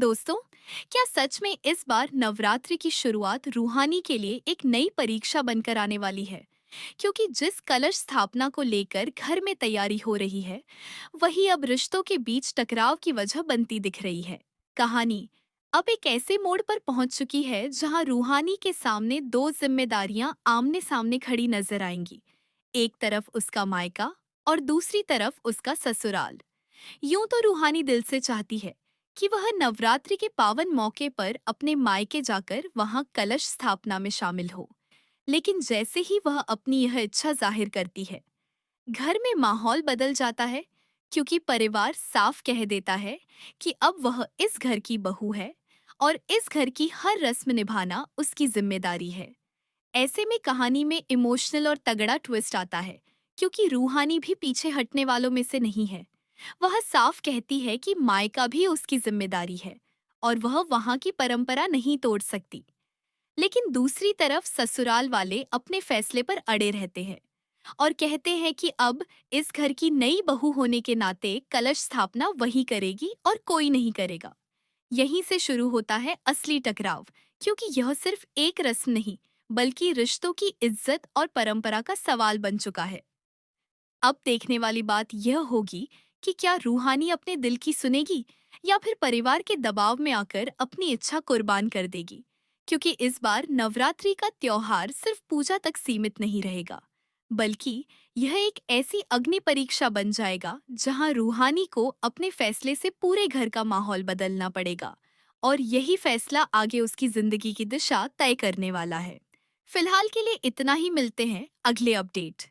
दोस्तों, क्या सच में इस बार नवरात्रि की शुरुआत रूहानी के लिए एक नई परीक्षा बनकर आने वाली है? क्योंकि जिस कलश स्थापना को लेकर घर में तैयारी हो रही है, वही अब रिश्तों के बीच टकराव की वजह बनती दिख रही है। कहानी अब एक ऐसे मोड़ पर पहुंच चुकी है जहां रूहानी के सामने दो जिम्मेदारियां आमने सामने खड़ी नजर आएंगी। एक तरफ उसका मायका और दूसरी तरफ उसका ससुराल। यूं तो रूहानी दिल से चाहती है कि वह नवरात्रि के पावन मौके पर अपने मायके जाकर वहां कलश स्थापना में शामिल हो। लेकिन जैसे ही वह अपनी यह इच्छा जाहिर करती है, घर में माहौल बदल जाता है, क्योंकि परिवार साफ कह देता है कि अब वह इस घर की बहू है और इस घर की हर रस्म निभाना उसकी जिम्मेदारी है। ऐसे में कहानी में इमोशनल और तगड़ा ट्विस्ट आता है, क्योंकि रूहानी भी पीछे हटने वालों में से नहीं है। वह साफ कहती है कि मायका भी उसकी जिम्मेदारी है और वह वहां की परंपरा नहीं तोड़ सकती। लेकिन दूसरी तरफ ससुराल वाले अपने फैसले पर अड़े रहते हैं और कहते हैं कि अब इस घर की नई बहू होने के नाते कलश स्थापना वही करेगी और कोई नहीं करेगा। यहीं से शुरू होता है असली टकराव, क्योंकि यह सिर्फ एक रस्म नहीं, बल्कि रिश्तों की इज्जत और परंपरा का सवाल बन चुका है। अब देखने वाली बात यह होगी कि क्या रूहानी अपने दिल की सुनेगी या फिर परिवार के दबाव में आकर अपनी इच्छा कुर्बान कर देगी। क्योंकि इस बार नवरात्रि का त्योहार सिर्फ पूजा तक सीमित नहीं रहेगा, बल्कि यह एक ऐसी अग्नि परीक्षा बन जाएगा जहां रूहानी को अपने फैसले से पूरे घर का माहौल बदलना पड़ेगा। और यही फैसला आगे उसकी जिंदगी की दिशा तय करने वाला है। फिलहाल के लिए इतना ही, मिलते हैं अगले अपडेट।